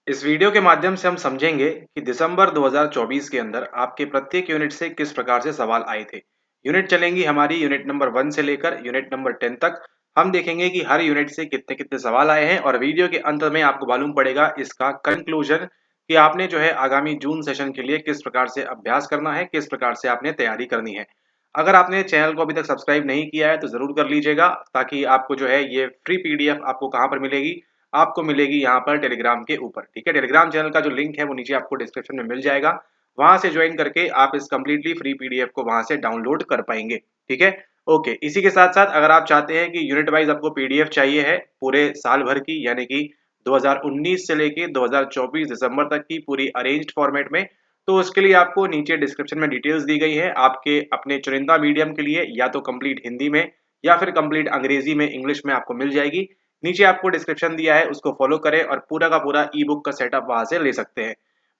इस वीडियो के माध्यम से हम समझेंगे कि दिसंबर 2024 के अंदर आपके प्रत्येक यूनिट से किस प्रकार से सवाल आए थे। यूनिट चलेंगी हमारी यूनिट नंबर 1 से लेकर यूनिट नंबर 10 तक। हम देखेंगे कि हर यूनिट से कितने कितने सवाल आए हैं और वीडियो के अंत में आपको मालूम पड़ेगा इसका कंक्लूजन कि आपने जो है आगामी जून सेशन के लिए किस प्रकार से अभ्यास करना है, किस प्रकार से आपने तैयारी करनी है। अगर आपने चैनल को अभी तक सब्सक्राइब नहीं किया है तो जरूर कर लीजिएगा, ताकि आपको जो है ये फ्री पीडीएफ आपको कहाँ पर मिलेगी, आपको मिलेगी यहाँ पर टेलीग्राम के ऊपर। ठीक है, टेलीग्राम चैनल का जो लिंक है वो नीचे आपको डिस्क्रिप्शन में मिल जाएगा। वहां से ज्वाइन करके आप इस कंप्लीटली फ्री पीडीएफ को वहां से डाउनलोड कर पाएंगे। ठीक है, ओके। इसी के साथ साथ अगर आप चाहते हैं कि यूनिट वाइज आपको पीडीएफ चाहिए है पूरे साल भर की, यानी कि 2019 से लेके 2024 दिसंबर तक की पूरी अरेंज्ड फॉर्मेट में, तो उसके लिए आपको नीचे डिस्क्रिप्शन में डिटेल्स दी गई है। आपके अपने चुनिंदा मीडियम के लिए या तो कंप्लीट हिंदी में या फिर कंप्लीट अंग्रेजी में, इंग्लिश में आपको मिल जाएगी। नीचे आपको डिस्क्रिप्शन दिया है, उसको फॉलो करें और पूरा का पूरा ई बुक का सेटअप वहां से ले सकते हैं।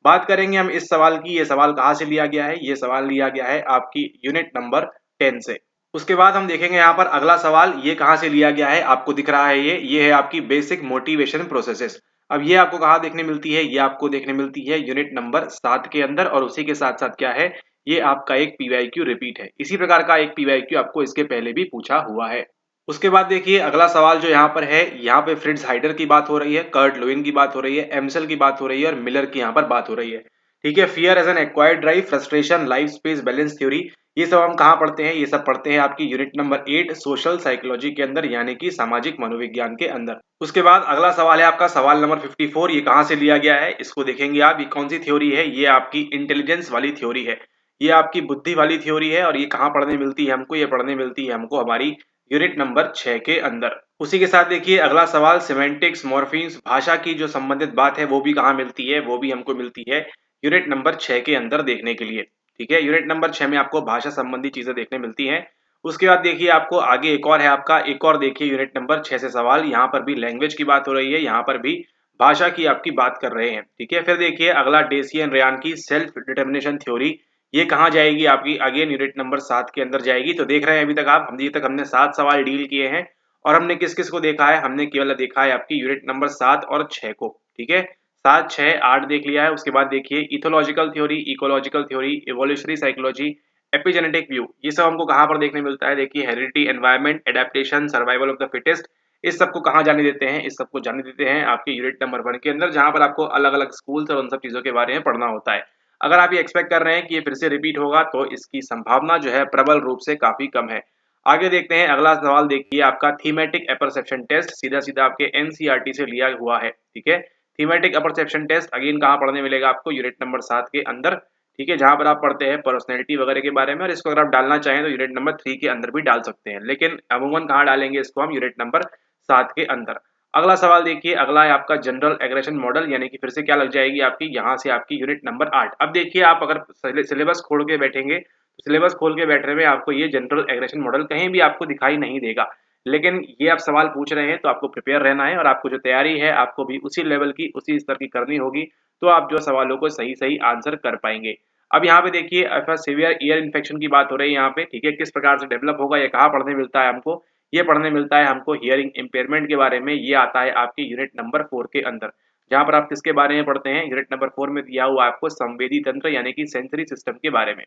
बात करेंगे हम इस सवाल की। ये सवाल कहाँ से लिया गया है? ये सवाल लिया गया है आपकी यूनिट नंबर 10 से। उसके बाद हम देखेंगे यहाँ पर अगला सवाल ये कहाँ से लिया गया है। आपको दिख रहा है ये है आपकी बेसिक मोटिवेशन प्रोसेसेस। अब ये आपको कहाँ देखने मिलती है? ये आपको देखने मिलती है यूनिट नंबर 7 के अंदर, और उसी के साथ साथ क्या है, ये आपका एक पीवाईक्यू रिपीट है। इसी प्रकार का एक पीवाईक्यू आपको इसके पहले भी पूछा हुआ है। उसके बाद देखिए अगला सवाल जो यहाँ पर है, यहाँ पे फ्रिट्ज हाइडर की बात हो रही है, कर्ट लुईन की बात हो रही है, एमसेल की बात हो रही है और मिलर की यहाँ पर बात हो रही है। ठीक है, fear as an acquired drive, frustration, life space balance theory, ये सब हम कहाँ पढ़ते हैं? ये सब पढ़ते हैं आपकी यूनिट नंबर 8 सोशल साइकोलॉजी के अंदर, यानी कि सामाजिक मनोविज्ञान के अंदर। उसके बाद अगला सवाल है आपका सवाल नंबर 54। ये कहाँ से लिया गया है? इसको देखेंगे आप। ये कौन सी थ्योरी है? ये आपकी इंटेलिजेंस वाली थ्योरी है, ये आपकी बुद्धि वाली थ्योरी है। और ये कहाँ पढ़ने मिलती है हमको? ये पढ़ने मिलती है हमको हमारी यूनिट नंबर 6 के अंदर। उसी के साथ देखिए अगला सवाल सिमेंटिक्स, मॉर्फीम्स, भाषा की जो संबंधित बात है वो भी कहाँ मिलती है? वो भी हमको मिलती है यूनिट नंबर 6 के अंदर देखने के लिए। ठीक है, यूनिट नंबर 6 में आपको भाषा संबंधी चीजें देखने मिलती हैं। उसके बाद देखिए आपको आगे एक और है आपका, एक और देखिए यूनिट नंबर 6 से सवाल। यहाँ पर भी लैंग्वेज की बात हो रही है, यहाँ पर भी भाषा की आपकी बात कर रहे हैं। ठीक है, फिर देखिए अगला डेसियन रेयान की सेल्फ डिटर्मिनेशन थ्योरी, ये कहाँ जाएगी आपकी? अगेन यूनिट नंबर 7 के अंदर जाएगी। तो देख रहे हैं अभी तक आप, अभी तक हमने 7 सवाल डील किए हैं और हमने किस किस को देखा है? हमने केवल देखा है आपकी यूनिट नंबर 7 और 6 को। ठीक है, 7, 6, 8 देख लिया है। उसके बाद देखिए ethological theory, ecological theory, evolutionary psychology, epigenetic view, ये सब हमको कहाँ पर देखने मिलता है? देखिए heredity, environment, adaptation, survival of the fittest, इस सबको कहाँ जाने देते हैं? इस सबको जाने देते हैं आपके यूनिट नंबर 1 के अंदर, जहाँ पर आपको अलग अलग स्कूल्स और उन सब चीजों के बारे में पढ़ना होता है। अगर आप ये एक्सपेक्ट कर रहे हैं कि ये फिर से रिपीट होगा, तो इसकी संभावना जो है प्रबल रूप से काफी कम है। आगे देखते हैं अगला सवाल। देखिए आपका थीमेटिक अपरसेप्शन टेस्ट, सीधा सीधा आपके एनसीईआरटी से लिया हुआ है। ठीक है, थीमेटिक अपरसेप्शन टेस्ट अगेन कहाँ पढ़ने मिलेगा आपको? यूनिट नंबर 7 के अंदर। ठीक है, जहां पर आप पढ़ते हैं पर्सनैलिटी वगैरह के बारे में, और इसको अगर आप डालना चाहें तो यूनिट नंबर 3 के अंदर भी डाल सकते हैं, लेकिन अमूमन कहाँ डालेंगे इसको? हम यूनिट नंबर 7 के अंदर। अगला सवाल देखिए, अगला है आपका जनरल एग्रेशन मॉडल, यानी कि फिर से क्या लग जाएगी आपकी? यहाँ से आपकी यूनिट नंबर 8। अब देखिए आप अगर सिलेबस खोल के बैठेंगे, तो सिलेबस खोल के बैठने में आपको ये जनरल एग्रेशन मॉडल कहीं भी आपको दिखाई नहीं देगा। लेकिन ये आप सवाल पूछ रहे हैं तो आपको प्रिपेयर रहना है, और आपको जो तैयारी है आपको भी उसी लेवल की, उसी स्तर की करनी होगी, तो आप जो सवालों को सही सही आंसर कर पाएंगे। अब यहाँ पे देखिए सीवियर ईयर इन्फेक्शन की बात हो रही है यहाँ पे। ठीक है, किस प्रकार से डेवलप होगा, ये कहाँ पढ़ने मिलता है हमको? ये पढ़ने मिलता है हमको हियरिंग इम्पेयरमेंट के बारे में। ये आता है आपकी यूनिट नंबर 4 के अंदर, जहाँ पर आप किसके बारे में पढ़ते हैं? यूनिट नंबर 4 में दिया हुआ आपको संवेदी तंत्र, यानी कि सेंसरी सिस्टम के बारे में।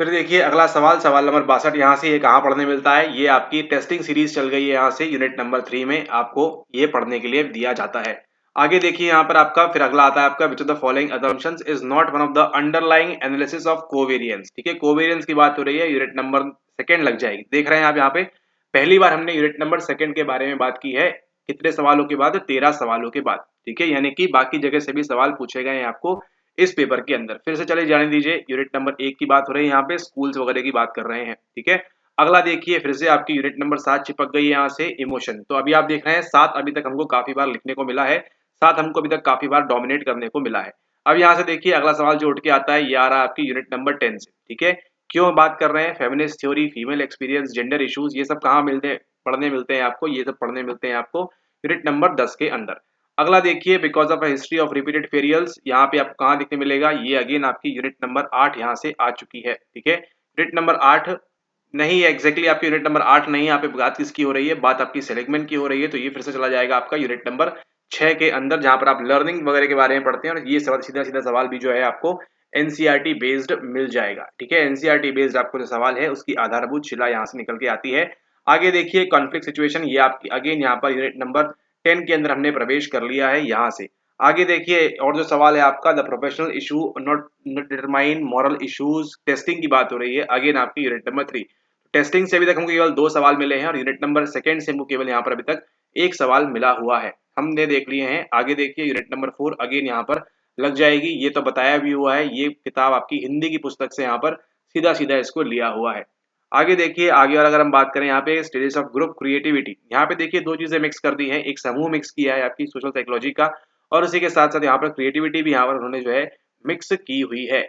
फिर देखिए अगला सवाल, सवाल नंबर 62। यहाँ से ये कहाँ पढ़ने मिलता है? ये आपकी टेस्टिंग सीरीज चल गई है, यहाँ से यूनिट नंबर 3 में आपको ये पढ़ने के लिए दिया जाता है। आगे देखिए यहाँ पर आपका फिर अगला आता है आपका, which of the following assumptions is not one of the underlying analysis of covariance. ठीक है, कोवेरियंस की बात हो रही है, यूनिट नंबर 2 लग जाएगी। देख रहे हैं आप यहाँ पे पहली बार हमने यूनिट नंबर 2 के बारे में बात की है। कितने सवालों के बाद? 13 सवालों के बाद। ठीक है, यानी कि बाकी जगह से भी सवाल पूछे गए हैं आपको इस पेपर के अंदर। फिर से चले जाने दीजिए, यूनिट नंबर 1 की बात हो रही है, यहाँ पे स्कूल्स वगैरह की बात कर रहे हैं। ठीक है, अगला देखिए फिर से आपकी यूनिट नंबर 7 चिपक गई है यहाँ से, इमोशन। तो अभी आप देख रहे हैं 7 अभी तक हमको काफी बार लिखने को मिला है, 7 हमको अभी तक काफी बार डोमिनेट करने को मिला है। अब यहाँ से देखिए अगला सवाल जो उठ के आता है, ये आ रहा है आपकी यूनिट नंबर 10 से। ठीक है, क्यों बात कर रहे हैं? Feminist theory, female experience, gender issues, ये सब कहाँ मिलते हैं? पढ़ने मिलते हैं आपको, ये सब पढ़ने मिलते हैं आपको यूनिट नंबर 10 के अंदर। अगला देखिए because of history of repeated failures, यहाँ पे आपको कहाँ देखने मिलेगा? ये अगेन आपकी यूनिट नंबर 8 यहाँ से आ चुकी है। ठीक है, यूनिट नंबर 8 नहीं, एग्जैक्टली आपकी यूनिट नंबर 8 नहीं, यहाँ पे बात किसकी हो रही है? बात आपकी सेलेक्टमेंट की हो रही है, तो ये फिर से चला जाएगा आपका यूनिट नंबर 6 के अंदर, जहां पर आप लर्निंग वगैरह के बारे में पढ़ते हैं, और ये सीधा सीधा सवाल भी जो है आपको एनसीईआरटी बेस्ड मिल जाएगा। ठीक है, एनसीईआरटी बेस्ड आपको जो सवाल है उसकी आधारभूत शिला यहाँ से निकल के आती है। आगे देखिए कॉन्फ्लिक्ट सिचुएशन, ये आपकी अगेन यहाँ पर यूनिट नंबर 10 के अंदर हमने प्रवेश कर लिया है यहाँ से। आगे देखिए और जो सवाल है आपका, the professional issue not determine moral issues, testing की बात हो रही है, अगेन आपकी यूनिट नंबर 3। टेस्टिंग से अभी तक हमको केवल 2 सवाल मिले हैं, और यूनिट नंबर 2 से हमको केवल यहाँ पर अभी तक 1 सवाल मिला हुआ है, हमने देख लिए हैं। आगे देखिए यूनिट नंबर 4 अगेन यहाँ पर लग जाएगी, ये तो बताया भी हुआ है, ये किताब आपकी हिंदी की पुस्तक से यहाँ पर सीधा सीधा इसको लिया हुआ है। आगे देखिए, आगे और अगर हम बात करें यहाँ पे स्टेजेस ऑफ ग्रुप क्रिएटिविटी, यहाँ पे देखिए 2 चीजें मिक्स कर दी हैं, एक समूह मिक्स किया है आपकी सोशल साइकोलॉजी का, और उसी के साथ साथ यहाँ पर क्रिएटिविटी भी यहाँ पर उन्होंने जो है मिक्स की हुई है।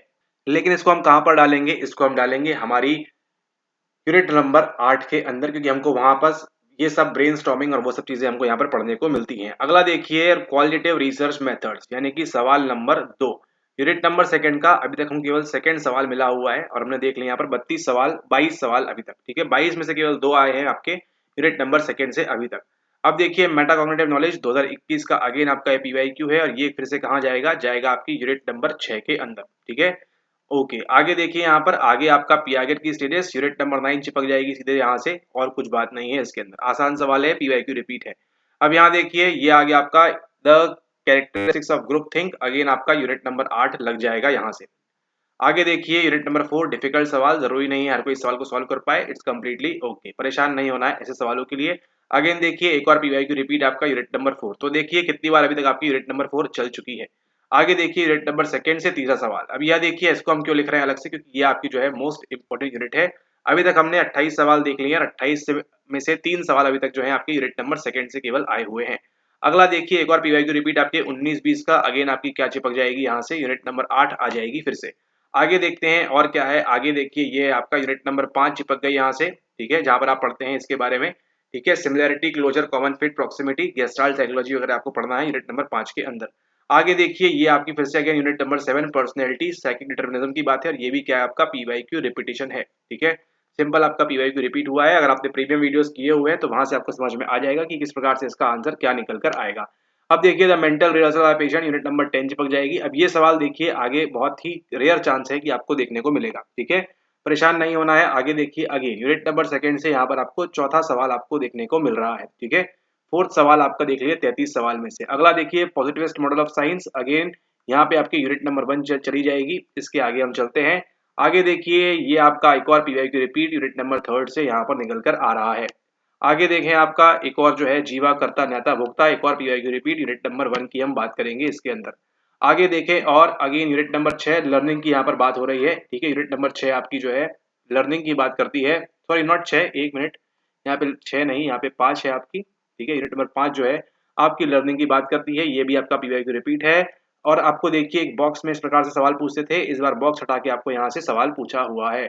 लेकिन इसको हम कहाँ पर डालेंगे, इसको हम डालेंगे हमारी यूनिट नंबर 8 के अंदर, क्योंकि हमको वहां पर ये सब ब्रेनस्टॉर्मिंग और वो सब चीजें हमको यहाँ पर पढ़ने को मिलती हैं। अगला देखिए क्वालिटेटिव रिसर्च मेथड्स, यानी कि सवाल नंबर 2, यूनिट नंबर 2 का अभी तक हम केवल सेकंड सवाल मिला हुआ है, और हमने देख लिया यहाँ पर 32 सवाल 22 सवाल अभी तक। ठीक है, 22 में से केवल 2 आए हैं आपके यूनिट नंबर 2 से अभी तक। अब देखिए मेटाकॉग्निटिव नॉलेज 2021 का अगेन आपका पीवाईक्यू है, और ये फिर से कहाँ जाएगा, जाएगा आपकी यूनिट नंबर 6 के अंदर। ठीक है, ओके आगे देखिए यहाँ पर आगे आपका पियागेट की स्टेजेस यूनिट नंबर 9 चिपक जाएगी सीधे यहाँ से, और कुछ बात नहीं है इसके अंदर, आसान सवाल है, पीवाईक्यू रिपीट है। अब यहाँ देखिए ये आ गया आपका the characteristics of group think, again आपका यूनिट नंबर 8 लग जाएगा यहाँ से। आगे देखिए यूनिट नंबर 4 डिफिकल्ट सवाल, जरूरी नहीं है हर कोई इस सवाल को सॉल्व कर पाए, इट्स कम्प्लीटली ओके, परेशान नहीं होना है ऐसे सवालों के लिए। अगेन देखिए एक और पीवाईक्यू रिपीट आपका यूनिट नंबर 4, तो देखिए कितनी बार अभी तक आपकी यूनिट नंबर 4 चल चुकी है। आगे देखिए यूनिट नंबर 2 से तीसरा सवाल, अब यह देखिए इसको हम क्यों लिख रहे हैं अलग से, क्योंकि ये आपकी जो है मोस्ट इंपोर्टेंट यूनिट है। अभी तक हमने 28 सवाल देख लिए हैं, 28 में से 3 सवाल अभी तक जो है आपके यूनिट नंबर 2 से केवल आए हुए हैं। अगला देखिए एक और पीवाईक्यू रिपीट आपके 19-20 का, अगेन आपकी क्या चिपक जाएगी यहाँ से, यूनिट नंबर 8 आ जाएगी फिर से। आगे देखते हैं और क्या है, आगे देखिए ये आपका यूनिट नंबर 5 चिपक गई यहाँ से। ठीक है, जहां पर आप पढ़ते हैं इसके बारे में। ठीक है, similarity, closure, common fit, proximity, gestalt psychology वगैरह आपको पढ़ना है यूनिट नंबर 5 के अंदर। आगे देखिए ये आपकी फिर से again unit number 7 personality psychic determinism की बात है, और ये भी क्या है आपका पीवाईक्यू रिपीटिशन है। ठीक है, सिंपल आपका पीवाईक्यू रिपीट हुआ है, अगर आपने प्रीमियम वीडियोस किए हुए हैं तो वहां से आपको समझ में आ जाएगा कि किस प्रकार से इसका आंसर क्या निकल कर आएगा। अब देखिए the mental rehearsal of patient, unit number 10 चिपक जाएगी। अब ये सवाल देखिए आगे बहुत ही रेयर चांस है कि आपको देखने को मिलेगा। ठीक है, परेशान नहीं होना है। आगे देखिए अगेन यूनिट नंबर 2 से यहाँ पर आपको चौथा सवाल आपको देखने को मिल रहा है। ठीक है, फोर्थ सवाल आपका देख लीजिए 33 सवाल में से। अगला देखिए positivist model of science, again यहाँ पे आपकी यूनिट नंबर 1 चली जाएगी। इसके आगे हम चलते हैं। आगे देखिए ये आपका एक और पीवाईक्यू रिपीट यूनिट नंबर 3 से यहाँ पर निकल कर आ रहा है। आगे देखें आपका एक और जो है जीवा कर्ता न्याता भोक्ता, एक और पीवाईक्यू रिपीट यूनिट नंबर 1 की हम बात करेंगे इसके अंदर। आगे देखें और अगेन यूनिट नंबर 6 लर्निंग की यहाँ पर बात हो रही है। ठीक है, यूनिट नंबर 6 आपकी जो है लर्निंग की बात करती है, सॉरी नॉट 6, एक मिनट, यहाँ पे 6 नहीं, यहाँ पे 5 है आपकी। ठीक है, यूनिट नंबर 5 जो है आपकी लर्निंग की बात करती है, ये भी आपका पीवाईक्यू रिपीट है। और आपको देखिए एक बॉक्स में इस प्रकार से सवाल पूछते थे, इस बार बॉक्स हटा के आपको यहाँ से सवाल पूछा हुआ है।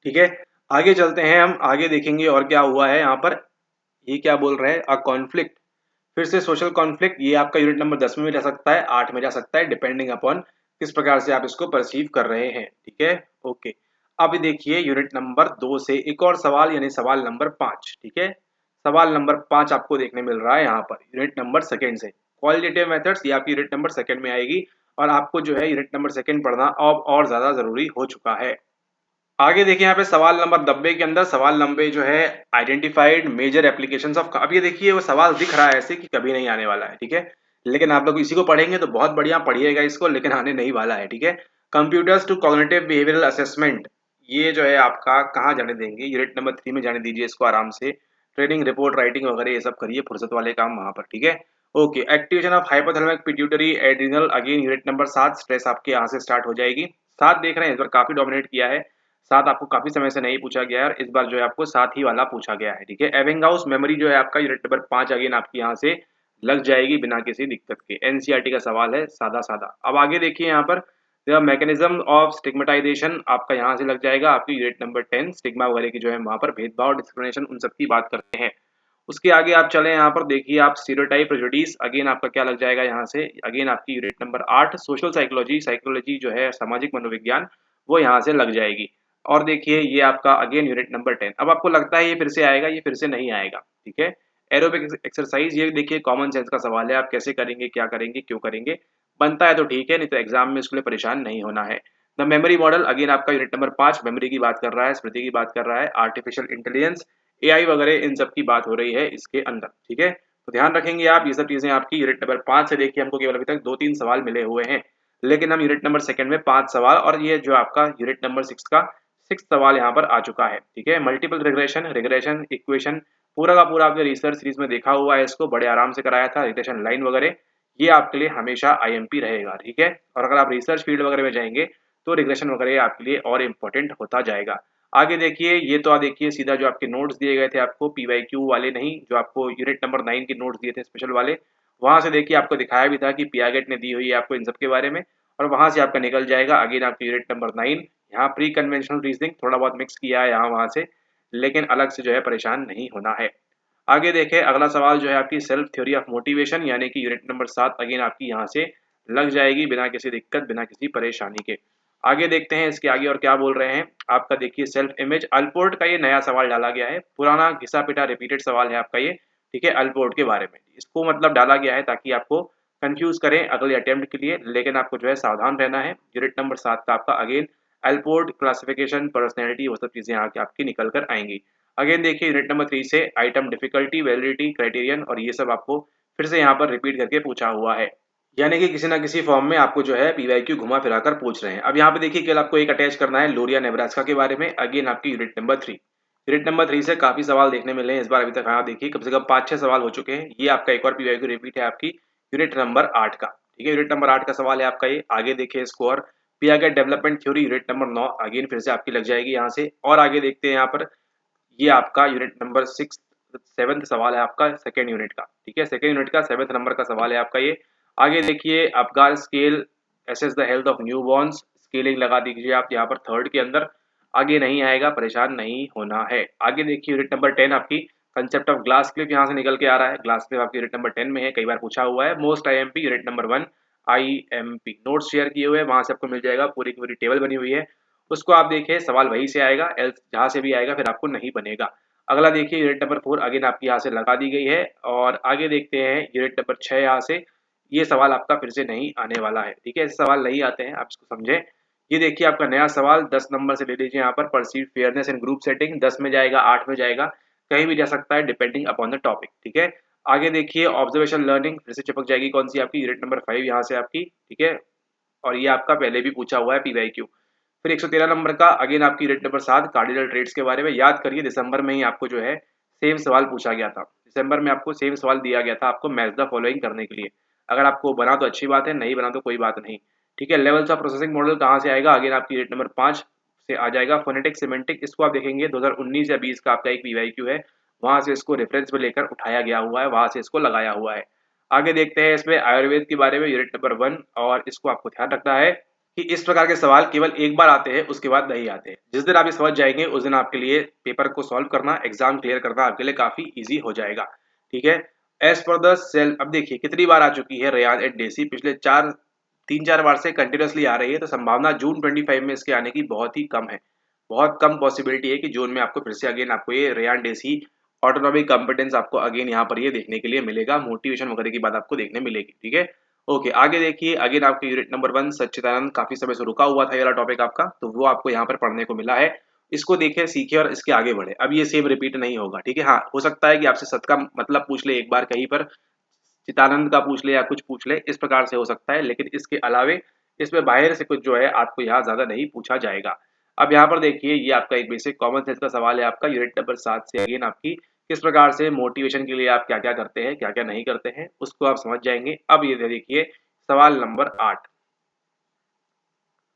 ठीक है, आगे चलते हैं हम, आगे देखेंगे और क्या हुआ है यहाँ पर। ये क्या बोल रहे हैं, अ कॉन्फ्लिक्ट, फिर से सोशल कॉन्फ्लिक्ट, ये आपका यूनिट नंबर 10 में भी जा सकता है, 8 में जा सकता है, डिपेंडिंग अपॉन किस प्रकार से आप इसको परसीव कर रहे हैं। ठीक है, ओके। अब देखिए यूनिट नंबर 2 से एक और सवाल, यानी सवाल नंबर 5। ठीक है, सवाल नंबर 5 आपको देखने मिल रहा है यहाँ पर यूनिट नंबर 2 से, क्वालिटेटिव मेथड्स, ये आपकी यूनिट नंबर 2 में आएगी, और आपको जो है यूनिट नंबर 2 पढ़ना अब और ज्यादा जरूरी हो चुका है। आगे देखिए यहाँ पे सवाल नंबर 90 के अंदर, सवाल नंबर जो है आइडेंटिफाइड मेजर एप्लीकेशंस ऑफ, अब ये देखिए वो सवाल दिख रहा है ऐसे कि कभी नहीं आने वाला है। ठीक है, लेकिन आप लोग इसी को पढ़ेंगे तो बहुत बढ़िया, पढ़िएगा इसको, लेकिन आने नहीं वाला है। ठीक है, computers to cognitive behavioural assessment, ये जो है आपका कहाँ जाने देंगे, यूनिट नंबर 3 में जाने दीजिए इसको आराम से। ट्रेनिंग, रिपोर्ट राइटिंग वगैरह ये सब करिए, फुर्सत वाले काम वहां पर। ठीक है, okay. Activation of hypothalamic pituitary adrenal, again unit number 7, stress आपके यहाँ से स्टार्ट हो जाएगी। 7 देख रहे हैं, इस बार काफी डोमिनेट किया है, 7 आपको काफी समय से नहीं पूछा गया है, और इस बार जो है आपको 7 ही वाला पूछा गया है। ठीक है, एबिंगहाउस मेमोरी जो है आपका यूनिट नंबर 5 अगेन आपकी यहाँ से लग जाएगी बिना किसी दिक्कत के, एनसीईआरटी का सवाल है, सादा सादा। अब आगे देखिए यहाँ पर मैकेनिज्म ऑफ स्टिग्मेटाइजेशन आपका यहाँ से लग जाएगा, आपकी यूनिट नंबर 10 स्टिग्मा वगैरह की जो है वहां पर भेदभाव, डिस्क्रिमिनेशन, उन सब की बात करते हैं। उसके आगे आप चले यहाँ पर देखिए आप स्टीरियोटाइप प्रेजुडिस, अगेन आपका क्या लग जाएगा यहाँ से, अगेन आपकी unit number 8 social psychology, psychology जो है सामाजिक मनोविज्ञान, वो यहाँ से लग जाएगी। और देखिए ये आपका अगेन यूनिट नंबर 10, अब आपको लगता है ये फिर से आएगा, ये फिर से नहीं आएगा। ठीक है, एरोबिक एक्सरसाइज, ये देखिए कॉमन सेंस का सवाल है, आप कैसे करेंगे, क्या करेंगे, क्यों करेंगे, बनता है तो ठीक है, नहीं तो एग्जाम में इसके लिए परेशान नहीं होना है। द मेमोरी मॉडल, अगेन आपका यूनिट नंबर 5 मेमोरी की बात कर रहा है, स्मृति की बात कर रहा है, आर्टिफिशियल इंटेलिजेंस, एआई वगैरह इन सब की बात हो रही है इसके अंदर, ठीक है। तो ध्यान रखेंगे आप, ये सब चीजें आपकी यूनिट नंबर 5 से देखिए हमको केवल अभी तक 2-3 सवाल मिले हुए हैं, लेकिन हम यूनिट नंबर सेकंड में 5 सवाल, और ये जो आपका यूनिट नंबर 6 का 6 सवाल यहाँ पर आ चुका है, ठीक है। मल्टीपल रिग्रेशन, रिग्रेशन इक्वेशन पूरा का पूरा आपने रिसर्च सीरीज में देखा हुआ है, इसको बड़े आराम से कराया था, रिग्रेशन लाइन वगैरह, ये आपके लिए हमेशा आईएमपी रहेगा, ठीक है। और अगर आप रिसर्च फील्ड वगैरह में जाएंगे तो रिग्रेशन वगैरह आपके लिए और इम्पोर्टेंट होता जाएगा। आगे देखिए, ये तो आप देखिए सीधा जो आपके नोट्स दिए गए थे आपको पीवाईक्यू वाले नहीं, जो आपको यूनिट नंबर 9 के नोट्स दिए थे स्पेशल वाले, वहां से देखिए आपको दिखाया भी था कि पियागेट ने दी हुई है आपको इन सब के बारे में, और वहां से आपका निकल जाएगा अगेन आपका यूनिट नंबर 9। यहाँ प्री कन्वेंशनल रीजनिंग थोड़ा बहुत मिक्स किया है यहाँ वहां से, लेकिन अलग से जो है परेशान नहीं होना है। आगे देखें, अगला सवाल जो है आपकी सेल्फ थ्योरी ऑफ मोटिवेशन, यानी कि यूनिट नंबर 7 अगेन आपकी यहाँ से लग जाएगी बिना किसी दिक्कत, बिना किसी परेशानी के। आगे देखते हैं इसके आगे और क्या बोल रहे हैं। आपका देखिए सेल्फ इमेज, अल्पोर्ट का ये नया सवाल डाला गया है, पुराना घिसा पिटा रिपीटेड सवाल है आपका ये, ठीक है। अल्पोर्ट के बारे में इसको मतलब डाला गया है ताकि आपको कंफ्यूज करें अगले अटेम्प्ट के लिए, लेकिन आपको जो है सावधान रहना है। यूनिट नंबर 7 का आपका अगेन अल्पोर्ट, क्लासिफिकेशन, पर्सनैलिटी, वो सब चीजें आगे आपकी निकल कर आएंगी। अगेन देखिए यूनिट नंबर 3 से आइटम डिफिकल्टी, वैलिडिटी, क्राइटेरियन, और ये सब आपको फिर से यहाँ पर रिपीट करके पूछा हुआ है, यानी कि किसी ना किसी फॉर्म में आपको जो है पीवाईक्यू घुमा फिरा कर पूछ रहे हैं। अब यहाँ पे देखिए केवल आपको एक अटैच करना है, लोरिया नेब्रास्का के बारे में, अगेन आपकी यूनिट नंबर 3। यूनिट नंबर 3 से काफी सवाल देखने मिले हैं इस बार अभी तक, हाँ देखिए कम से कम 5-6 सवाल हो चुके हैं। ये आपका एक और पीवाईक्यू रिपीट है आपकी यूनिट नंबर 8 का, ठीक है। यूनिट नंबर 8 का सवाल है आपका ये। आगे देखिए score, Piaget development theory unit number 9 again फिर से आपकी लग जाएगी यहाँ से। और आगे देखते हैं यहाँ पर, ये आपका यूनिट नंबर 7th सवाल है आपका सेकेंड यूनिट का, ठीक है। सेकेंड यूनिट का 7th नंबर का सवाल है आपका ये। आगे देखिए Apgar scale, assess the health of newborns, scaling लगा दीजिए आप यहाँ पर थर्ड के अंदर। आगे नहीं आएगा, परेशान नहीं होना है। आगे देखिए यूनिट नंबर 10 आपकी कंसेप्ट ऑफ ग्लास क्लिप यहाँ से निकल के आ रहा है, ग्लास क्लिप आपकी यूनिट नंबर 10 में है, कई बार पूछा हुआ है। Most IMP unit number 1 IMP, notes share किए हुए वहां से आपको मिल जाएगा, पूरी की पूरी टेबल बनी हुई है, उसको आप देखिए सवाल वहीं से आएगा, एल्स जहाँ से भी आएगा फिर आपको नहीं बनेगा। अगला देखिए यूनिट नंबर 4 अगेन आपकी यहाँ से लगा दी गई है। और आगे देखते हैं यूनिट नंबर 6 यहाँ से, ये सवाल आपका फिर से नहीं आने वाला है, ठीक है। ऐसे सवाल नहीं आते हैं, आप इसको समझें। ये देखिए आपका नया सवाल 10 नंबर से ले लीजिए यहाँ पर, परसीव फेयरनेस इन ग्रुप सेटिंग, 10 में जाएगा, 8 में जाएगा, कहीं भी जा सकता है डिपेंडिंग अपॉन द टॉपिक, ठीक है। आगे देखिए ऑब्जर्वेशन लर्निंग फिर से चिपक जाएगी, कौन सी आपकी यूनिट नंबर 5 यहाँ से आपकी, ठीक है। और ये आपका पहले भी पूछा हुआ है पीवाईक्यू। फिर 113 नंबर का अगेन आपकी यूनिट नंबर 7 कार्डिनल ट्रेड्स के बारे में, याद करिए दिसंबर में ही आपको जो है सेम सवाल पूछा गया था, दिसंबर में आपको सेम सवाल दिया गया था आपको मैच द फॉलोइंग करने के लिए। अगर आपको बना तो अच्छी बात है, नहीं बना तो कोई बात नहीं, ठीक है। लेवल्स ऑफ प्रोसेसिंग मॉडल कहाँ से आएगा, अगेन आपकी यूनिट नंबर 5 से आ जाएगा। फोनेटिक सिमेंटिक, इसको आप देखेंगे 2019 या 20 का आपका एक पीवाईक्यू है, वहां से इसको रेफरेंस में लेकर उठाया गया हुआ है, वहां से इसको लगाया हुआ है। आगे देखते हैं इसमें आयुर्वेद के बारे में यूनिट नंबर 1, और इसको आपको ध्यान रखना है कि इस प्रकार के सवाल केवल एक बार आते हैं, उसके बाद नहीं आते। जिस दिन आप ये समझ जाएंगे उस दिन आपके लिए पेपर को सॉल्व करना, एग्जाम क्लियर करना आपके लिए काफी इजी हो जाएगा, ठीक है। एज पर द सेल, अब देखिए कितनी बार आ चुकी है रेयान एट डेसी, पिछले 3-4 बार से कंटिन्यूसली आ रही है, तो संभावना जून 25 में इसके आने की बहुत ही कम है, बहुत कम पॉसिबिलिटी है कि जून में आपको फिर से अगेन आपको ये रेयान डेसी ऑटोनॉमिक कॉम्पिटेंस आपको अगेन यहाँ पर ये देखने के लिए मिलेगा, मोटिवेशन वगैरह की बात आपको देखने मिलेगी, ठीक है। ओके, आगे देखिए अगेन आपके यूनिट नंबर 1 सच्चिदानंद, काफी समय से रुका हुआ था ये वाला टॉपिक आपका, तो वो आपको यहाँ पर पढ़ने को मिला है। इसको देखिए, सीखे और इसके आगे बढ़े। अब ये सेम रिपीट नहीं होगा, ठीक है। हाँ, हो सकता है कि आपसे सत का मतलब पूछ ले एक बार कहीं पर, चितानंद का पूछ ले या कुछ पूछ ले, इस प्रकार से हो सकता है, लेकिन इसके अलावे इसमें बाहर से कुछ जो है आपको यहाँ ज्यादा नहीं पूछा जाएगा। अब यहाँ पर देखिए, ये आपका एक बेसिक कॉमन सेंस का सवाल है आपका यूनिट नंबर 7 से, अगेन आपकी किस प्रकार से मोटिवेशन के लिए आप क्या क्या करते हैं, क्या क्या नहीं करते हैं, उसको आप समझ जाएंगे। अब ये देखिए सवाल number 8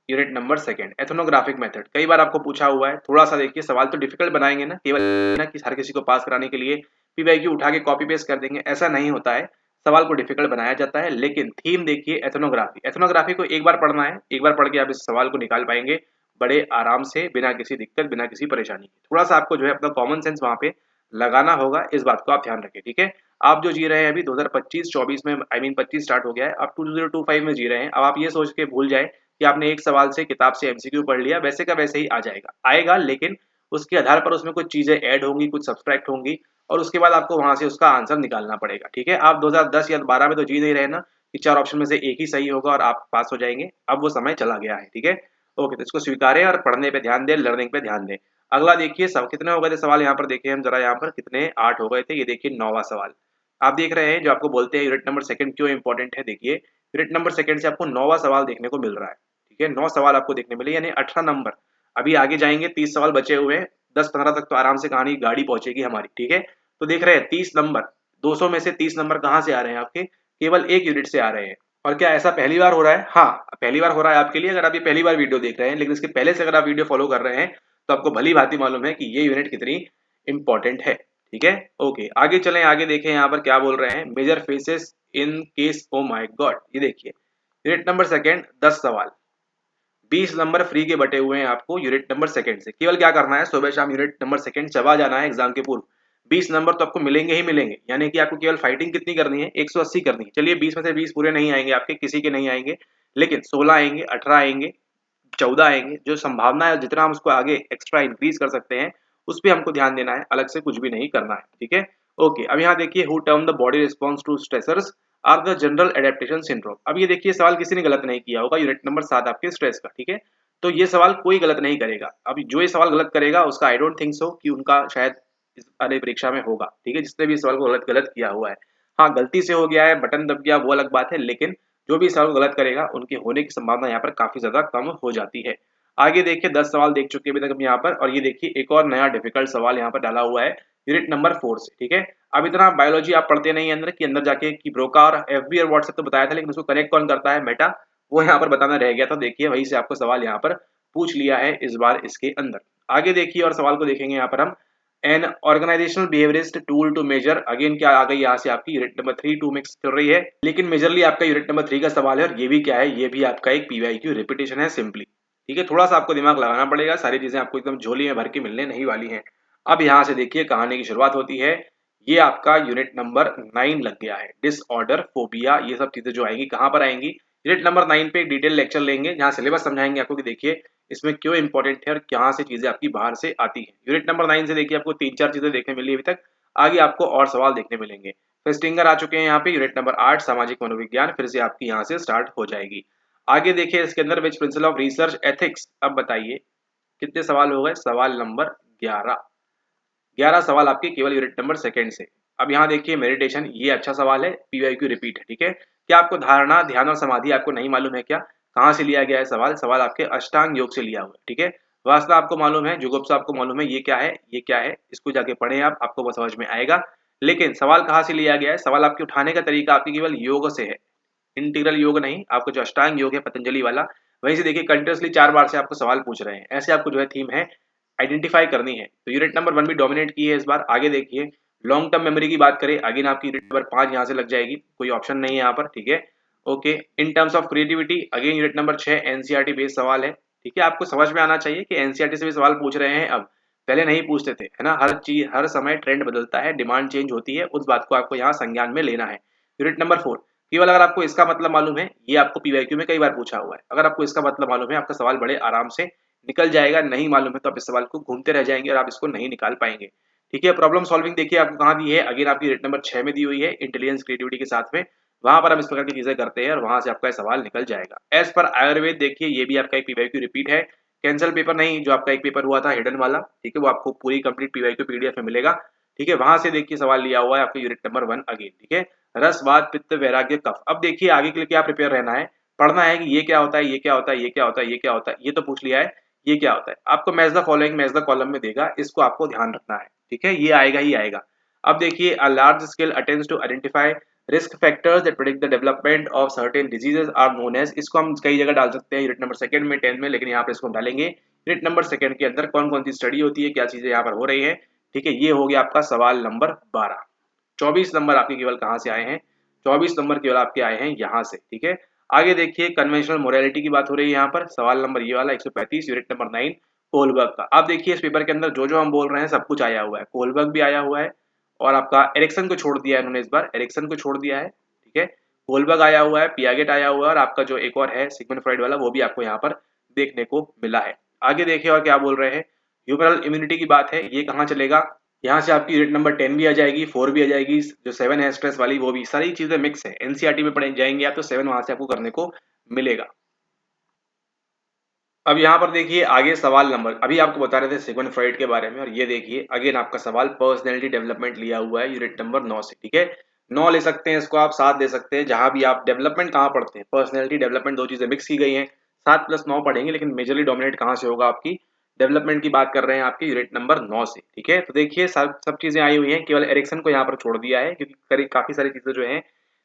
unit number 2 ethnographic method, कई बार आपको पूछा हुआ है। थोड़ा सा देखिए सवाल तो डिफिकल्ट बनाएंगे ना, केवल ना कि हर किसी को पास कराने के लिए पीवाईक्यू उठा के कॉपी पेस्ट कर देंगे, ऐसा नहीं होता है। सवाल को डिफिकल्ट बनाया जाता है, लेकिन थीम देखिए एथनोग्राफी, एथनोग्राफी को एक बार पढ़ना है, एक बार पढ़ के आप इस सवाल को निकाल पाएंगे बड़े आराम से, बिना किसी दिक्कत, बिना किसी परेशानी के। थोड़ा सा आपको जो है अपना कॉमन सेंस वहां पे लगाना होगा, इस बात को आप ध्यान रखें, ठीक है। आप जो जी रहे हैं अभी 2025-24 में, आई मीन 25 स्टार्ट हो गया है, आप 2025 में जी रहे हैं। अब आप ये सोच के भूल जाए कि आपने एक सवाल से किताब से एमसीक्यू पढ़ लिया, वैसे का वैसे ही आ जाएगा, आएगा, लेकिन उसके आधार पर उसमें कुछ चीजें ऐड होंगी, कुछ सब्सट्रैक्ट होंगी, और उसके बाद आपको वहां से उसका आंसर निकालना पड़ेगा। ठीक है, आप 2010 या 12 में तो जी नहीं रहे ना कि 4 ऑप्शन में से एक ही सही होगा और आप पास हो जाएंगे। अब वो समय चला गया है। ठीक है, ओके, तो इसको स्वीकारें और पढ़ने पे ध्यान दें, लर्निंग पे ध्यान दें। अगला देखिए, सब कितने हो गए थे सवाल यहाँ पर देखिए, हम जरा यहाँ पर कितने 8 हो गए थे। ये देखिए 9वां सवाल आप देख रहे हैं, जो आपको बोलते हैं यूनिट नंबर सेकंड क्यों इंपॉर्टेंट है। देखिए यूनिट नंबर सेकंड से आपको 9वां सवाल देखने को मिल रहा है। ठीक है, 9 सवाल आपको देखने मिले, यानी 18 नंबर। अभी आगे जाएंगे, 30 सवाल बचे हुए हैं, 10-15 तक तो आराम से कहानी गाड़ी पहुंचेगी हमारी। ठीक है, तो देख रहे हैं 30 नंबर, 200 में से 30 नंबर कहाँ से आ रहे हैं आपके, केवल एक यूनिट से आ रहे हैं। और क्या ऐसा पहली बार हो रहा है? हाँ, पहली बार हो रहा है आपके लिए, अगर आप ये पहली बार वीडियो देख रहे हैं, लेकिन इसके पहले से अगर आप वीडियो फॉलो कर रहे हैं तो आपको भली भांति मालूम है कि ये यूनिट कितनी इंपॉर्टेंट है। ठीक है, ओके, आगे चलें, आगे देखें यहाँ पर क्या बोल रहे हैं। Major phases in case oh my God, ये देखिए यूनिट नंबर सेकंड 10 सवाल, 20 नंबर फ्री के बटे हुए हैं आपको यूनिट नंबर सेकंड से। केवल क्या करना है, सुबह शाम यूनिट नंबर सेकंड चबा जाना है एग्जाम के पूर्व। 20 नंबर तो आपको मिलेंगे ही मिलेंगे, यानी कि आपको केवल फाइटिंग कितनी करनी है, 180 करनी है। चलिए 20 में से 20 पूरे नहीं आएंगे आपके, किसी के नहीं आएंगे, लेकिन 16 आएंगे, 18 आएंगे, 14 आएंगे। जो संभावना है, जितना हम उसको आगे एक्स्ट्रा इंक्रीज कर सकते हैं, उस पर हमको ध्यान देना है, अलग से कुछ भी नहीं करना है। ठीक है, ओके, अब यहाँ देखिए, who term the body response to stressors are the general adaptation syndrome. अब ये देखिए सवाल किसी ने गलत नहीं किया होगा, यूनिट नंबर 7 आपके स्ट्रेस का। ठीक है, तो ये सवाल कोई गलत नहीं करेगा। अब जो ये सवाल गलत करेगा उसका आई डोंट थिंक सो कि उनका शायद इस वाली परीक्षा में होगा। ठीक है, जिसने भी इस सवाल को गलत गलत किया हुआ है, हाँ गलती से हो गया है, बटन दब गया, वो अलग बात है, लेकिन जो भी सवाल गलत करेगा उनके होने की संभावना यहाँ पर काफी ज्यादा कम हो जाती है। आगे देखिए 10 सवाल देख चुके हैं अभी तक हम यहाँ पर, और ये देखिए एक और नया डिफिकल्ट सवाल यहाँ पर डाला हुआ है यूनिट नंबर 4 से। ठीक है, अब इतना बायोलॉजी आप पढ़ते नहीं अंदर कि अंदर जाके कि ब्रोका और एफबी और व्हाट्सएप तो बताया था, लेकिन उसको कनेक्ट कौन करता है, मेटा, वो यहाँ पर बताना रह गया था। देखिए वहीं से आपको सवाल यहाँ पर पूछ लिया है इस बार इसके अंदर। आगे देखिए और सवाल को देखेंगे यहाँ पर हम, an organisational behaviourist tool to measure, again क्या आ गई यहाँ से आपकी यूनिट नंबर 3 2 मिक्स चल रही है, लेकिन मेजरली आपका यूनिट नंबर 3 का सवाल है। और ये भी क्या है, ये भी आपका एक पीवाईक्यू रिपीटेशन है सिंपली। ठीक है, थोड़ा सा आपको दिमाग लगाना पड़ेगा, सारी चीजें आपको एकदम झोली में भर के मिलने नहीं वाली हैं। अब यहाँ से देखिए कहानी की शुरुआत होती है। ये आपका यूनिट नंबर 9 लग गया है, डिसऑर्डर फोबिया, ये सब चीजें जो आएंगी कहाँ पर आएंगी, यूनिट नंबर 9 पे एक डिटेल लेक्चर लेंगे जहाँ सिलेबस समझाएंगे आपको कि देखिए इसमें क्यों इंपॉर्टेंट है और कहाँ से चीजें आपकी बाहर से आती है। यूनिट नंबर 9 से देखिए आपको 3-4 चीजें देखने मिली अभी तक, आगे आपको और सवाल देखने मिलेंगे। फेस्टिंगर आ चुके हैं यहाँ पे, यूनिट नंबर 8 सामाजिक मनोविज्ञान फिर से आपकी यहाँ से स्टार्ट हो जाएगी। आगे देखिए इसके अंदर which principle of research ethics, अब बताइए कितने सवाल हो गए, सवाल नंबर 11। 11 सवाल आपके केवल यूनिट नंबर सेकंड से। अब यहाँ देखिए मेडिटेशन, ये अच्छा सवाल है, पीवाईक्यू रिपीट है। ठीक है, क्या आपको धारणा, ध्यान और समाधि आपको नहीं मालूम है क्या, कहाँ से लिया गया है सवाल, सवाल आपके अष्टांग योग से लिया हुआ है। ठीक है, वासना आपको मालूम है, जुगुप्सा आपको मालूम है, ये क्या है, ये क्या है, इसको जाके पढ़े आप, आपको वो समझ में आएगा। लेकिन सवाल कहाँ से लिया गया है, सवाल आपके उठाने का तरीका आपके केवल योग से है, इंटीग्रल योग नहीं, आपको जो अष्टांग योग है पतंजलि वाला, वहीं से देखिए कंटिन्यूसली 4 बार से आपको सवाल पूछ रहे हैं, ऐसे आपको जो है थीम है आइडेंटिफाई करनी है। तो यूनिट नंबर 1 भी डोमिनेट की है इस बार। आगे देखिए लॉन्ग टर्म मेमोरी की बात करें, अगेन आपकी यूनिट नंबर 5 यहाँ से लग जाएगी, कोई ऑप्शन नहीं है यहाँ पर। ठीक है, okay, in terms of creativity again unit number 6 NCERT based सवाल है। ठीक है, आपको समझ में आना चाहिए कि एनसीईआरटी से भी सवाल पूछ रहे हैं अब, पहले नहीं पूछते थे, है ना, हर चीज हर समय ट्रेंड बदलता है, डिमांड चेंज होती है, उस बात को आपको यहाँ संज्ञान में लेना है। यूनिट नंबर 4 केवल अगर आपको इसका मतलब मालूम है, ये आपको पीवाईक्यू में कई बार पूछा हुआ है, अगर आपको इसका मतलब मालूम है आपका सवाल बड़े आराम से निकल जाएगा, नहीं मालूम है तो आप इस सवाल को घूमते रह जाएंगे और आप इसको नहीं निकाल पाएंगे। ठीक है, प्रॉब्लम सॉल्विंग देखिए आपको कहाँ दी है, अगेन आपकी यूनिट नंबर 6 में दी हुई है, इंटेलिजेंस क्रिएटिविटी के साथ में, वहां पर हम इस प्रकार की चीजें करते हैं और वहां से आपका सवाल निकल जाएगा। एज पर आयुर्वेद देखिए, ये भी आपका एक पीवाईक्यू रिपीट है, कैंसल पेपर नहीं, जो आपका एक पेपर हुआ था हिडन वाला। ठीक है, वो आपको पूरी कंप्लीट पीवाईक्यू पीडीएफ में मिलेगा। ठीक है, वहां से देखिए सवाल लिया हुआ है आपका यूनिट नंबर 1 अगेन। ठीक है, रस वात पित्त वैराग्य कफ। अब देखिए आगे के लिए क्या प्रिपेयर रहना है, पढ़ना है कि ये क्या होता है, ये क्या होता है, ये क्या होता है, ये क्या होता है, ये तो पूछ लिया है, ये क्या होता है, आपको match the following match the column में देगा, इसको आपको ध्यान रखना है। ठीक है, ये आएगा ही आएगा। अब देखिए a large scale attempts to identify risk factors that predict the development of certain diseases are known as, इसको हम कई जगह डाल सकते हैं, यूनिट नंबर सेकंड में 10 में, लेकिन यहाँ पर इसको हम डालेंगे यूनिट नंबर सेकंड के अंदर कौन कौन सी स्टडी होती है, क्या चीजें यहाँ पर हो रही है। ठीक है, ये हो गया आपका सवाल नंबर 12। 24 नंबर आपके केवल कहाँ से आए हैं, 24 नंबर केवल आपके आए हैं यहाँ से। ठीक है, आगे देखिए कन्वेंशनल मोरालिटी की बात हो रही है यहाँ पर, सवाल नंबर ये वाला 135 यूनिट नंबर 9 कोलबर्ग का। आप देखिए इस पेपर के अंदर जो जो हम बोल रहे हैं सब कुछ आया हुआ है, कोलबर्ग भी आया हुआ है और आपका एरिक्सन को छोड़ दिया है इन्होंने, इस बार एरिक्सन को छोड़ दिया है। ठीक है, कोलबर्ग आया हुआ है, पियागेट आया हुआ है और आपका जो एक और है सिगमंड फ्रॉइड वाला, वो भी आपको यहाँ पर देखने को मिला है। आगे देखिए और क्या बोल रहे हैं, ह्यूमरल इम्यूनिटी की बात है, ये कहाँ चलेगा, यहाँ से आपकी यूनिट नंबर 10 भी आ जाएगी, 4 भी आ जाएगी, जो 7 है स्ट्रेस वाली वो भी, सारी चीजें मिक्स है। एनसीईआरटी में पढ़े जाएंगे आप तो 7 वहां से आपको करने को मिलेगा। अब यहाँ पर देखिए आगे सवाल नंबर, अभी आपको बता रहे थे सिगमंड फ्रॉइड के बारे में, और ये देखिए अगेन आपका सवाल पर्सनैलिटी डेवलपमेंट लिया हुआ है यूनिट नंबर 9 से। ठीक है, 9 ले सकते हैं इसको, आप 7 दे सकते हैं, जहां भी आप डेवलपमेंट कहाँ पढ़ते हैं, पर्सनैलिटी डेवलपमेंट, दो चीजें मिक्स की गई हैं। 7 + 9 पढ़ेंगे, लेकिन मेजरली डोमिनेट कहाँ से होगा, आपकी डेवलपमेंट की बात कर रहे हैं आपकी यूनिट नंबर 9 से। ठीक है, तो देखिए सब चीजें आई हुई हैं, केवल एरिक्सन को यहाँ पर छोड़ दिया है, क्योंकि काफी सारी चीजें जो है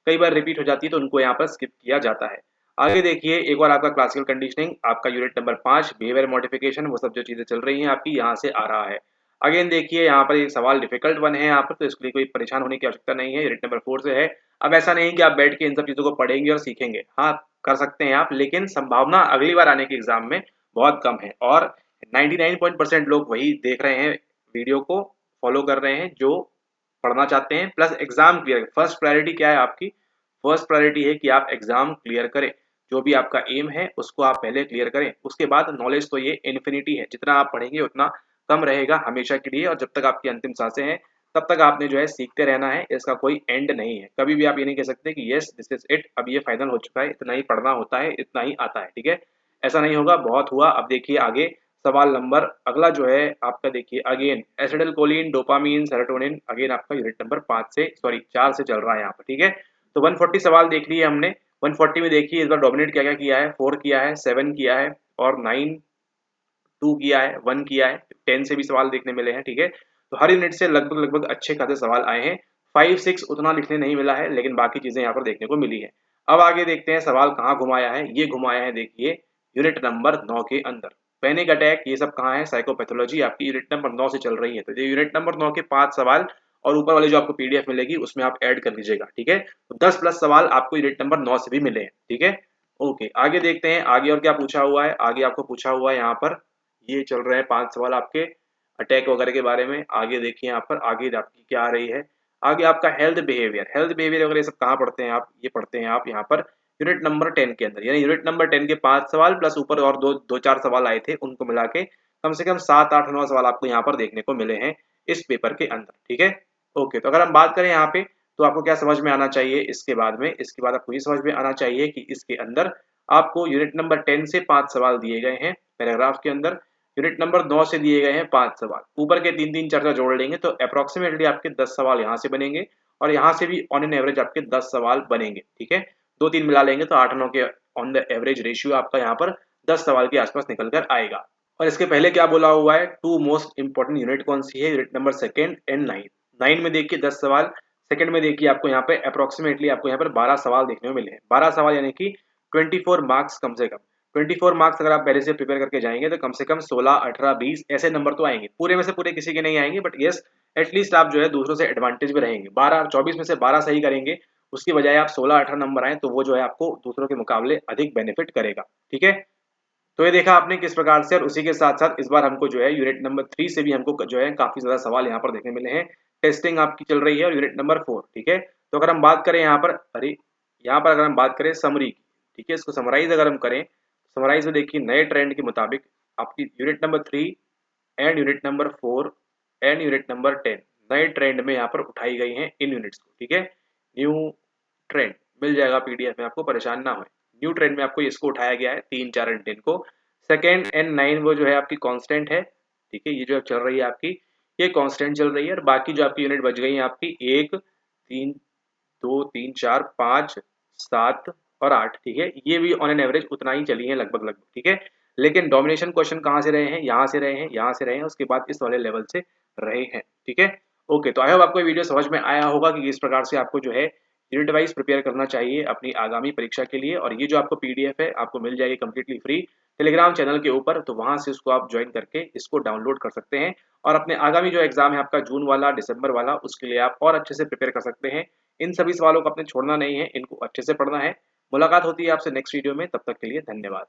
कई बार रिपीट हो जाती है, तो उनको यहाँ पर स्किप किया जाता है। आगे देखिए एक बार आपका क्लासिकल कंडीशनिंग, आपका यूनिट नंबर 5 बिहेवियर मॉडिफिकेशन, वो सब जो चीजें चल रही हैं आपकी यहाँ से आ रहा है। अगेन देखिए यहाँ पर एक सवाल डिफिकल्ट वन है यहाँ पर, तो इसके लिए कोई परेशान होने की आवश्यकता नहीं है, यूनिट नंबर 4 से है। अब ऐसा नहीं कि आप बैठ के इन सब चीजों को पढ़ेंगे और सीखेंगे, हाँ कर सकते हैं आप, लेकिन संभावना अगली बार आने के एग्जाम में बहुत कम है। और 99% लोग वही देख रहे हैं, वीडियो को फॉलो कर रहे हैं जो पढ़ना चाहते हैं, plus exam clear. First priority क्या है आपकी, फर्स्ट प्रायोरिटी है कि आप एग्जाम क्लियर करें, जो भी आपका एम है उसको आप पहले क्लियर करें। उसके बाद नॉलेज तो ये इन्फिनिटी है, जितना आप पढ़ेंगे उतना कम रहेगा हमेशा के लिए, और जब तक आपकी अंतिम सांसें हैं तब तक आपने जो है सीखते रहना है, इसका कोई एंड नहीं है। कभी भी आप ये नहीं कह सकते कि यस दिस इज इट, अब ये फाइनल हो चुका है, इतना ही पढ़ना होता है, इतना ही आता है। ठीक है, ऐसा नहीं होगा, बहुत हुआ। अब देखिए आगे सवाल नंबर अगला जो है आपका, देखिए again acetylcholine, dopamine, serotonin, again आपका यूनिट नंबर 5 से, सॉरी 4 से चल रहा है यहाँ पर। ठीक है, तो 140 सवाल देख लिए हमने। 140 में देखिए इस बार डोमिनेट क्या क्या किया है, 4 किया है, 7 किया है, और 9 2 किया है, 1 किया है, 10 से भी सवाल देखने मिले हैं। ठीक है, तो हर यूनिट से लगभग लगभग अच्छे खासे सवाल आए हैं। 5 6 उतना लिखने नहीं मिला है, लेकिन बाकी चीजें यहाँ पर देखने को मिली है। अब आगे देखते हैं सवाल कहाँ घुमाया है, ये घुमाया है देखिए यूनिट नंबर 9 के अंदर। पैनिक अटैक ये सब कहाँ है, साइकोपैथोलॉजी आपकी यूनिट नंबर 9 से चल रही है, तो ये यूनिट नंबर 9 के 5 सवाल और ऊपर वाले जो आपको पीडीएफ मिलेगी उसमें आप ऐड कर लीजिएगा। ठीक है, तो 10 प्लस सवाल आपको यूनिट नंबर 9 से भी मिले हैं। ठीक है, ओके आगे देखते हैं आगे और क्या पूछा हुआ है। आगे आपको पूछा हुआ है यहाँ पर, ये चल रहे हैं 5 सवाल आपके अटैक वगैरह के बारे में। आगे देखिए यहाँ पर आगे आपकी क्या आ रही है, आगे आपका हेल्थ बिहेवियर, हेल्थ बिहेवियर वगैरह सब कहाँ पढ़ते हैं आप, ये पढ़ते हैं आप यहाँ पर यूनिट नंबर 10 के अंदर। यानी यूनिट नंबर 10 के 5 सवाल प्लस ऊपर और दो चार सवाल आए थे, उनको मिला के कम से कम 7 8 9 सवाल आपको यहाँ पर देखने को मिले हैं इस पेपर के अंदर। ठीक है, ओके, तो अगर हम बात करें यहाँ पे, तो आपको क्या समझ में आना चाहिए इसके बाद में, इसके बाद आपको ये समझ में आना चाहिए कि इसके अंदर आपको यूनिट नंबर 10 से 5 सवाल दिए गए हैं पैराग्राफ के अंदर, यूनिट नंबर 9 से दिए गए हैं 5 सवाल, ऊपर के 3 4 जोड़ लेंगे तो अप्रोक्सीमेटली आपके 10 सवाल यहाँ से बनेंगे, और यहाँ से भी ऑन एन एवरेज आपके 10 सवाल बनेंगे। ठीक है, 2 3 मिला लेंगे तो 8 9 के ऑन द एवरेज रेशियो आपका यहाँ पर 10 सवाल के आसपास निकल कर आएगा। और इसके पहले क्या बोला हुआ है, 2 मोस्ट इंपॉर्टेंट यूनिट कौन सी है, यूनिट नंबर 2 एंड 9। 9 में देखिए 10 सवाल, सेकंड में देखिए आपको यहाँ पे अप्रोक्सीमेटली आपको यहाँ पर 12 सवाल देखने को मिले हैं। 12 सवाल यानी कि 24 मार्क्स कम से कम। 24 मार्क्स अगर आप पहले से प्रिपेयर करके जाएंगे तो कम से कम 16 18 20 ऐसे नंबर तो आएंगे, पूरे में से पूरे किसी के नहीं आएंगे, बट यस एटलीस्ट आप जो है दूसरों से एडवांटेज में रहेंगे। 12 24 में से 12 सही करेंगे, उसकी बजाय आप 16 18 नंबर आए तो वो जो है आपको दूसरों के मुकाबले अधिक बेनिफिट करेगा। ठीक है, तो ये देखा आपने किस प्रकार से, और उसी के साथ साथ इस बार हमको जो है यूनिट नंबर 3 से भी हमको जो है काफी ज्यादा सवाल यहाँ पर देखने मिले हैं। टेस्टिंग आपकी चल रही है और यूनिट नंबर 4। ठीक है, तो अगर हम बात करें यहाँ पर, अरे यहाँ पर अगर हम बात करें समरी की, ठीक है, इसको समराइज अगर हम करें, समराइज में देखिए नए ट्रेंड के मुताबिक आपकी unit number 3 and unit number 4 and unit number 10 नए ट्रेंड में यहाँ पर उठाई गई हैं इन यूनिट्स को। ठीक है, न्यू ट्रेंड मिल जाएगा पीडीएफ में, आपको परेशान ना हो। न्यू ट्रेंड में आपको इसको उठाया गया है 3 4 एंड 10 को। 2nd एंड 9 वो जो है आपकी कांस्टेंट है। ठीक है, ये जो चल रही है आपकी ये कांस्टेंट चल रही है, और बाकी जो आपकी यूनिट बच गई है आपकी 1 3 2 3 4 5 7 और 8। ठीक है, ये भी ऑन एन एवरेज उतना ही चली है लगभग लगभग। ठीक है, लेकिन डोमिनेशन क्वेश्चन कहाँ से रहे हैं, यहाँ से रहे हैं, यहाँ से रहे हैं, उसके बाद इस वाले लेवल से रहे हैं। ठीक है, ओके, तो आई होप आपको वीडियो समझ में आया होगा कि किस प्रकार से आपको जो है यूनिट वाइज प्रिपेयर करना चाहिए अपनी आगामी परीक्षा के लिए। और ये जो आपको पीडीएफ है आपको मिल जाएगी कम्प्लीटली फ्री टेलीग्राम चैनल के ऊपर, तो वहां से उसको आप ज्वाइन करके इसको डाउनलोड कर सकते हैं, और अपने आगामी जो एग्जाम है आपका जून वाला दिसंबर वाला, उसके लिए आप और अच्छे से प्रिपेयर कर सकते हैं। इन सभी सवालों को आपने छोड़ना नहीं है, इनको अच्छे से पढ़ना है। मुलाकात होती है आपसे नेक्स्ट वीडियो में, तब तक के लिए धन्यवाद।